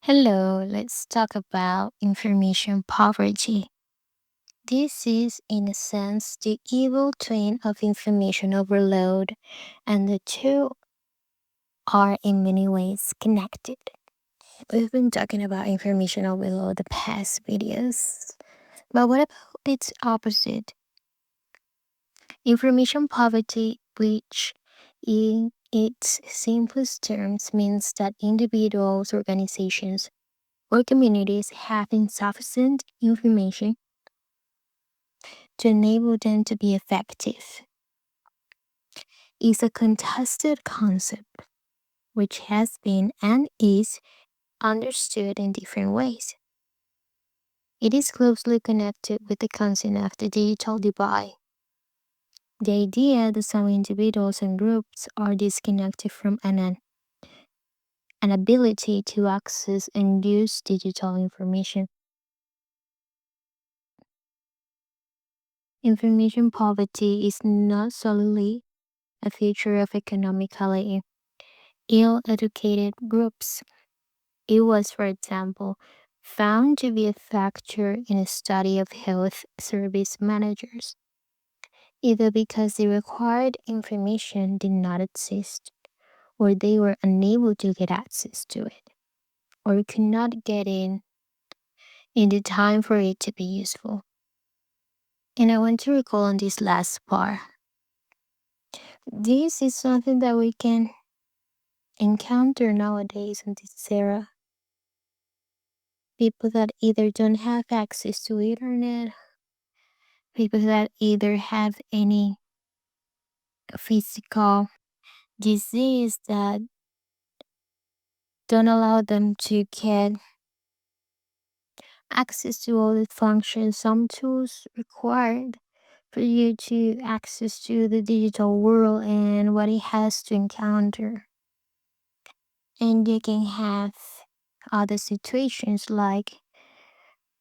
Hello, let's talk about information poverty. This is, in a sense, the evil twin of information overload, and the two are in many ways connected. We've been talking about information overload the past videos, but what about its opposite? Information poverty, which in its simplest terms means that individuals, organizations, or communities have insufficient information to enable them to be effective, is a contested concept which has been and is understood in different ways. It is closely connected with the concept of the digital divide. The idea that some individuals and groups are disconnected from an ability to access and use digital information. Information poverty is not solely a feature of economically ill educated groups. It was, for example, found to be a factor in a study of health service managers, either because the required information did not exist, or they were unable to get access to it, or could not get in the time for it to be useful. And I want to recall on this last part. This is something that we can encounter nowadays in this era. People that either don't have access to internet, people that either have any physical disease that don't allow them to get access to all the functions, some tools required for you to access to the digital world and what it has to encounter. And you can have other situations like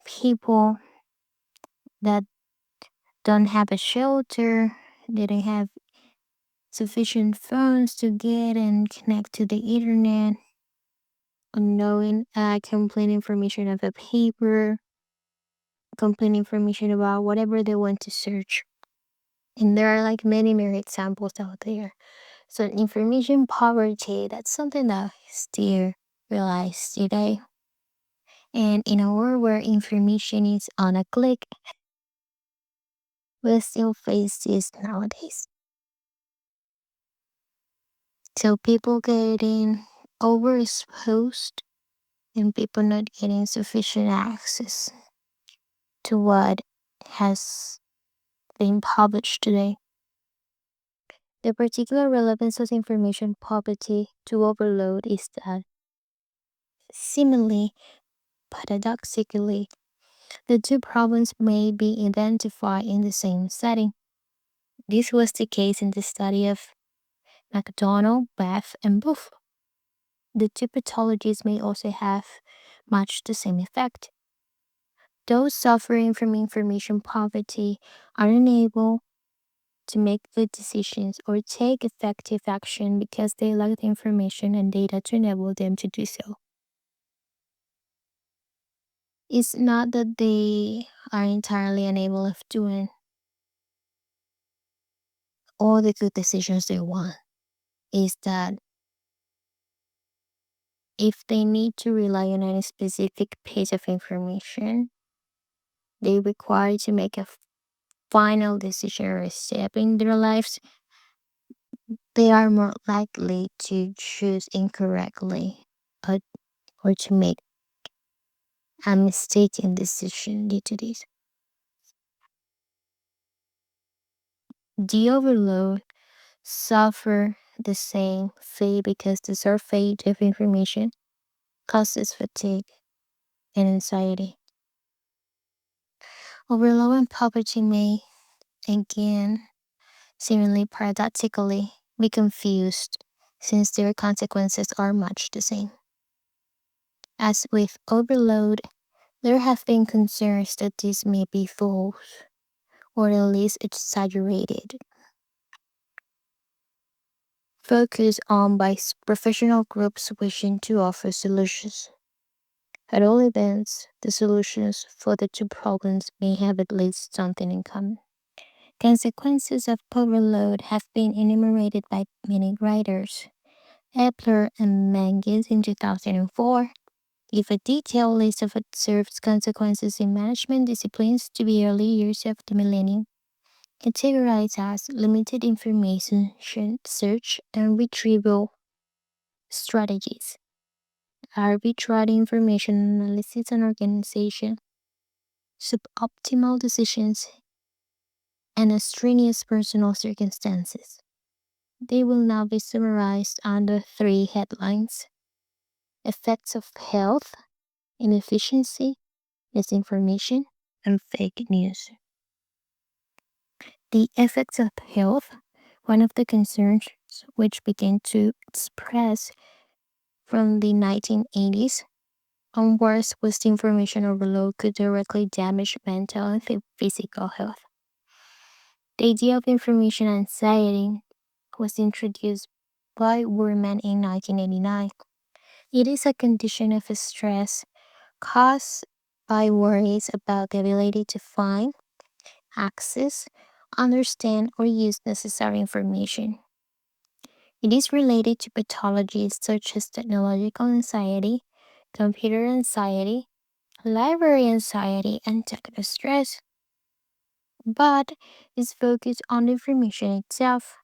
people that don't have a shelter, they don't have sufficient phones to get and connect to the internet, knowing complete information of a paper, complete information about whatever they want to search. And there are like many examples out there. So information poverty, that's something that is still realized today. And in a world where information is on a click, we still face this nowadays. So people getting overexposed and people not getting sufficient access to what has been published today. The particular relevance of information poverty to overload is that, seemingly paradoxically, the two problems may be identified in the same setting. This was the case in the study of McDonald, Bath, and Booth. The two pathologies may also have much the same effect. Those suffering from information poverty are unable to make good decisions or take effective action because they lack the information and data to enable them to do so. It's not that they are entirely unable of doing all the good decisions they want. It's that if they need to rely on any specific piece of information, they require to make a final decision or step in their lives, they are more likely to choose incorrectly or, or to make a mistaken decision due to this. The overload suffer the same fate because the surfeit of information causes fatigue and anxiety. Overload and poverty may, again, seemingly paradoxically, be confused since their consequences are much the same. As with overload, there have been concerns that this may be false or at least exaggerated, focused on by professional groups wishing to offer solutions. At all events, the solutions for the two problems may have at least something in common. Consequences of overload have been enumerated by many writers. Epler and Mangus in 2004 give a detailed list of observed consequences in management disciplines to the early years of the millennium, categorized as limited information search and retrieval strategies, arbitrary information analysis and organization, suboptimal decisions, and extraneous personal circumstances. They will now be summarized under three headlines: effects of health, inefficiency, misinformation, and fake news. The effects of health, one of the concerns which began to express from the 1980s onwards was the information overload could directly damage mental and physical health. The idea of information anxiety was introduced by Wurman in 1989. It is a condition of stress caused by worries about the ability to find, access, understand, or use necessary information. It is related to pathologies such as technological anxiety, computer anxiety, library anxiety, and techno stress, but is focused on the information itself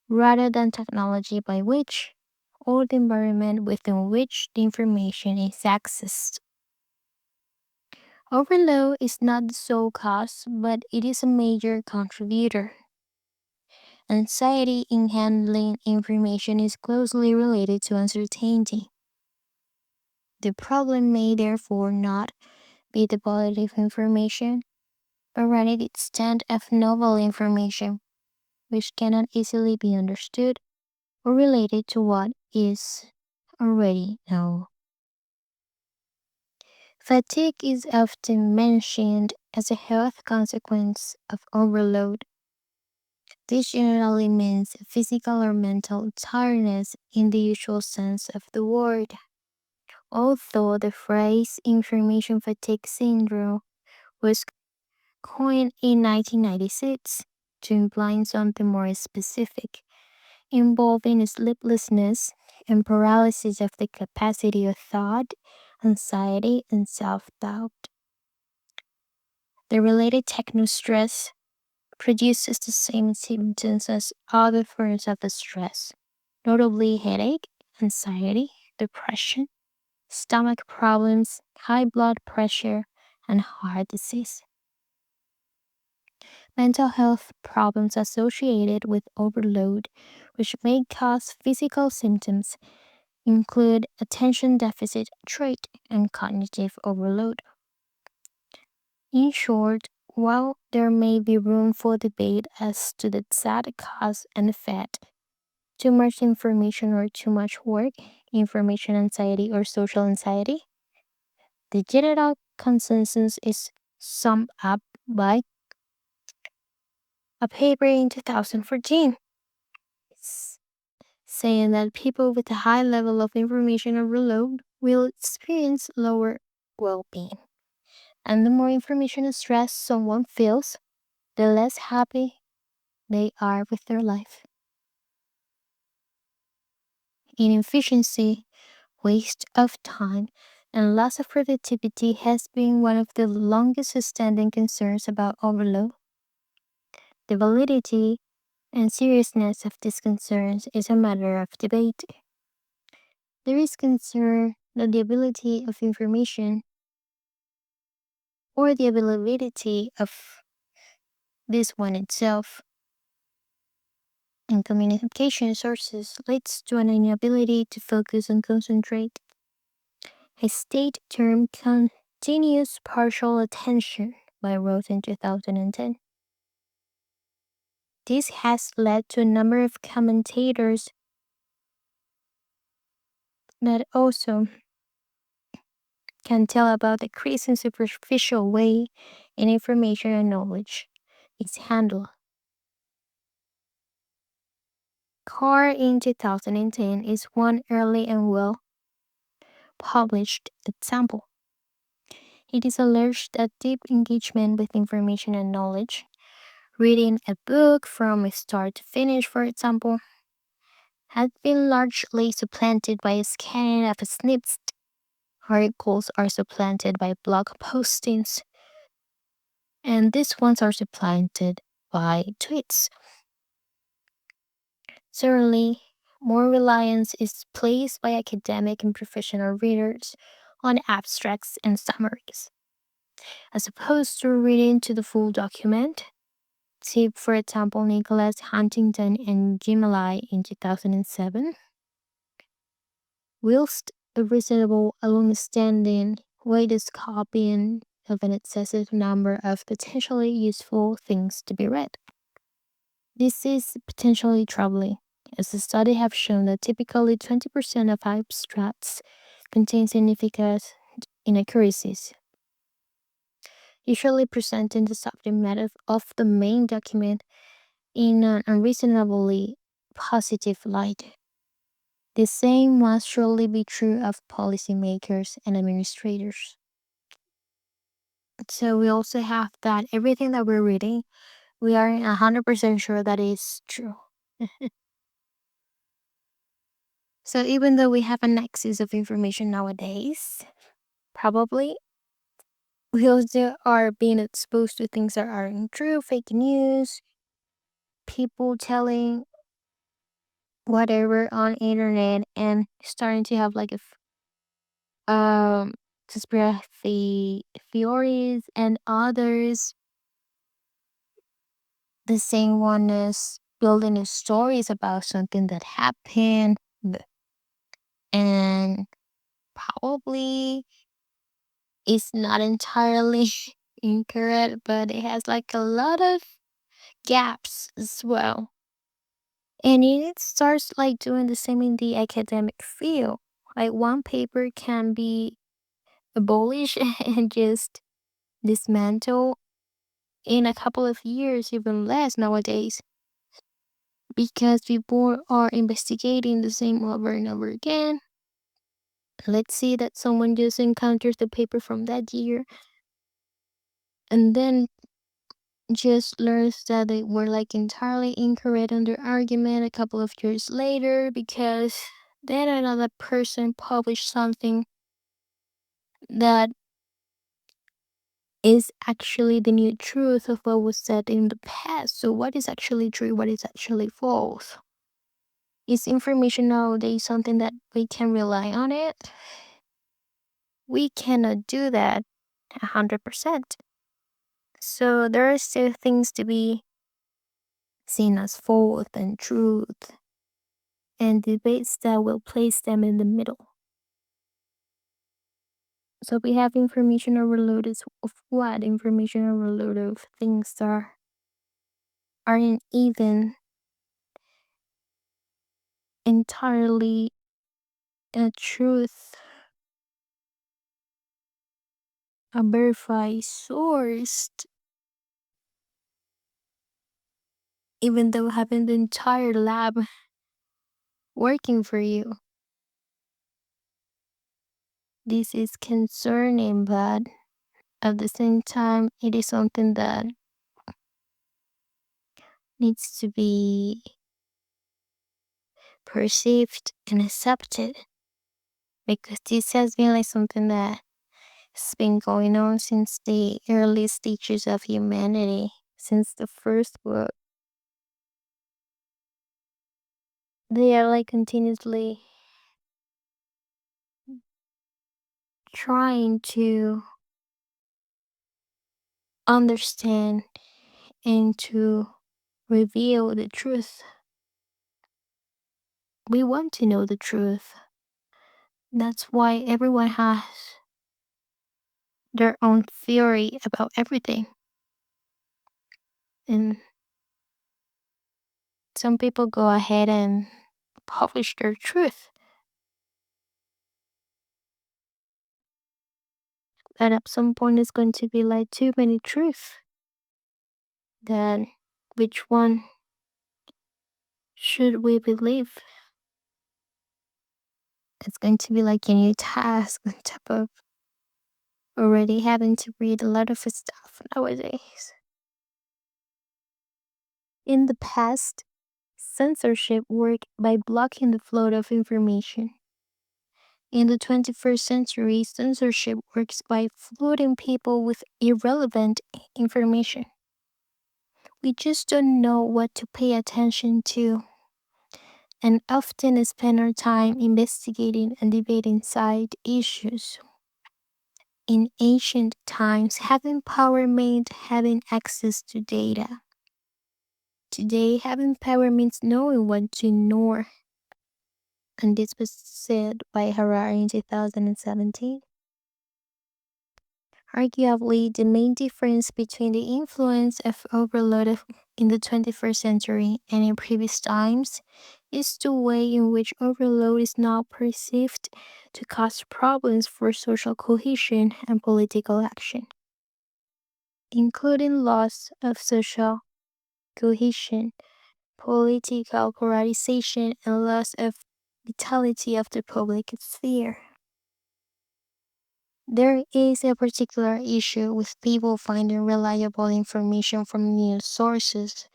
rather than technology by which or the environment within which the information is accessed. Overload is not the sole cause, but it is a major contributor. Anxiety in handling information is closely related to uncertainty. The problem may therefore not be the quality of information, but rather the extent of novel information, which cannot easily be understood or related to what is already known. Fatigue is often mentioned as a health consequence of overload. This generally means physical or mental tiredness in the usual sense of the word. Although the phrase information fatigue syndrome was coined in 1996 to imply something more specific, involving sleeplessness and paralysis of the capacity of thought, anxiety, and self doubt. The related technostress produces the same symptoms as other forms of stress, notably headache, anxiety, depression, stomach problems, high blood pressure, and heart disease. Mental health problems associated with overload, which may cause physical symptoms, include attention deficit trait and cognitive overload. In short, while there may be room for debate as to the exact cause and effect, too much information or too much work, information anxiety or social anxiety, the general consensus is summed up by a paper in 2014 saying that people with a high level of information overload will experience lower well being. And the more information and stress someone feels, the less happy they are with their life. Inefficiency, waste of time, and loss of productivity has been one of the longest standing concerns about overload. The validity and seriousness of these concerns is a matter of debate. There is concern that the ability of information or the availability of this one itself in communication sources leads to an inability to focus and concentrate. A state term continuous partial attention by Roth in 2010. This has led to a number of commentators that also can tell about the increasing superficial way in information and knowledge is handled. Carr in 2010 is one early and published example. It is alleged that deep engagement with information and knowledge, reading a book from start to finish, for example, has been largely supplanted by scanning of snips. Articles are supplanted by blog postings, and these ones are supplanted by tweets. Certainly, more reliance is placed by academic and professional readers on abstracts and summaries, as opposed to reading to the full document. See, for example, Nicholas Huntington and Jimali in 2007. Whilst a reasonable long-standing weight is copying of an excessive number of potentially useful things to be read. This is potentially troubling, as the study have shown that typically 20% of abstracts contain significant inaccuracies, usually presenting the subject matter of the main document in an unreasonably positive light. The same must surely be true of policymakers and administrators. So we also have that everything that we're reading, we are 100% sure that is true. So even though we have an access of information nowadays, probably we also are being exposed to things that aren't true, fake news, people telling whatever on internet and starting to have like conspiracy theories and others. The same one is building stories about something that happened and probably is not entirely incorrect, but it has like a lot of gaps as well. And it starts like doing the same in the academic field. Like one paper can be abolished and just dismantled in a couple of years, even less nowadays, because people are investigating the same over and over again. Let's say that someone just encounters the paper from that year and then just learns that they were like entirely incorrect on their argument a couple of years later because then another person published something that is actually the new truth of what was said in the past. So, what is actually true? What is actually false? Is information nowadays something that we can rely on it? We cannot do that 100%. So, there are still things to be seen as false and truth, and debates that will place them in the middle. So, we have information overload of what? Information overload of things that aren't even entirely a truth, a verified source, even though having the entire lab working for you. This is concerning, but at the same time, it is something that needs to be perceived and accepted because this has been like something that has been going on since the early stages of humanity, since the first book. They are like continuously trying to understand and to reveal the truth. We want to know the truth. That's why everyone has their own theory about everything. And some people go ahead and publish their truth. But at some point, it's going to be like too many truths. Then, which one should we believe? It's going to be like a new task on top of already having to read a lot of stuff nowadays. In the past, censorship worked by blocking the flow of information. In the 21st century, censorship works by flooding people with irrelevant information. We just don't know what to pay attention to, and often spend our time investigating and debating side issues. In ancient times, having power meant having access to data. Today, having power means knowing what to ignore. And this was said by Harari in 2017. Arguably, the main difference between the influence of in the 21st century and in previous times is the way in which overload is now perceived to cause problems for social cohesion and political action, including loss of social cohesion, political polarization, and loss of vitality of the public sphere. There is a particular issue with people finding reliable information from news sources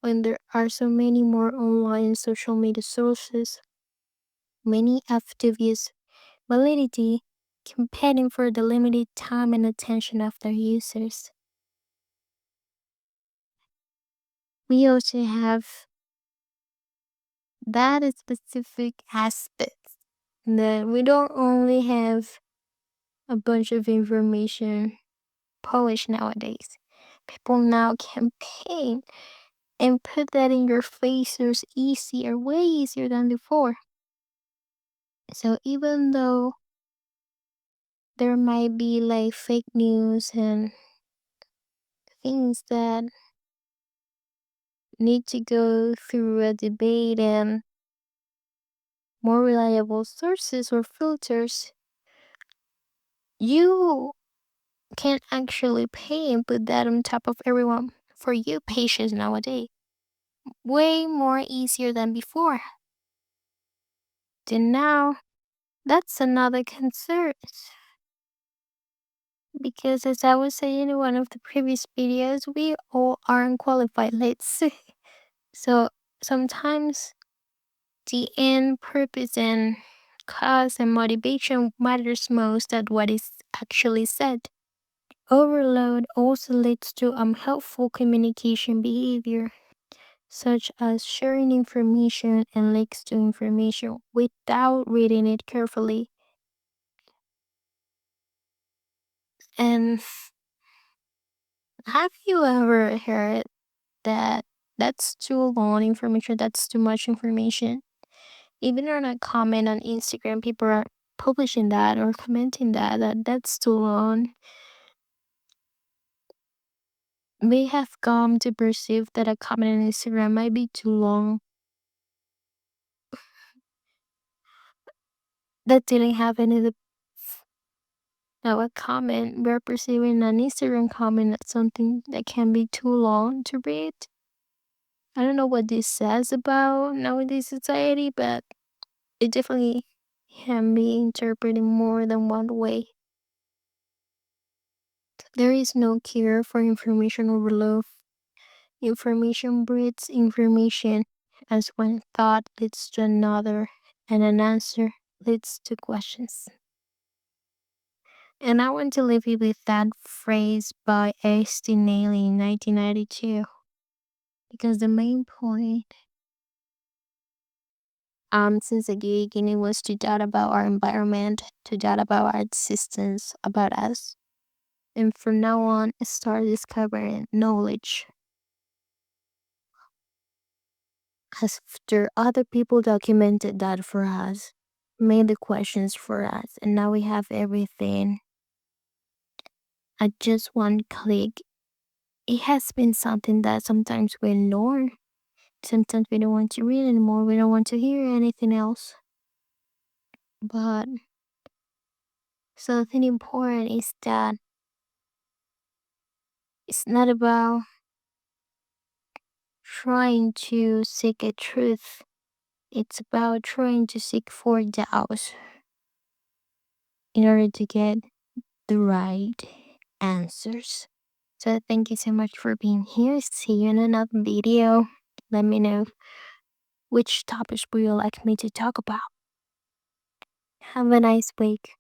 when there are so many more online social media sources, many of dubious validity, competing for the limited time and attention of their users. We also have that specific aspect that we don't only have a bunch of information published nowadays. People now campaign and put that in your face is easier, way easier than before. So even though there might be like fake news and things that need to go through a debate and more reliable sources or filters, you can actually pay and put that on top of everyone for you patients nowadays. Way more easier than before. Then now, that's another concern. Because as I was saying in one of the previous videos, we all are unqualified, let's say. So sometimes the end purpose and cause and motivation matters most than what is actually said. Overload also leads to unhelpful communication behavior, such as sharing information and links to information without reading it carefully. And have you ever heard that that's too long information, that's too much information? Even on a comment on Instagram, people are publishing that or commenting that that's too long. May have come to perceive that a comment on Instagram might be too long. That didn't happen in the now a comment we're perceiving an Instagram comment as something that can be too long to read. I don't know what this says about nowadays society, but it definitely can be interpreted more than one way. There is no cure for information overload. Information breeds information, as one thought leads to another, and an answer leads to questions. And I want to leave you with that phrase by Estefania in 1992, because the main point, since the beginning, was to doubt about our environment, to doubt about our existence, about us, and from now on, start discovering knowledge. After other people documented that for us, made the questions for us, and now we have everything at just one click. It has been something that sometimes we ignore. Sometimes we don't want to read anymore. We don't want to hear anything else. But something important is that it's not about trying to seek a truth. It's about trying to seek for doubts. in order to get the right answers. So thank you so much for being here. See you in another video. Let me know which topics would you like me to talk about. Have a nice week.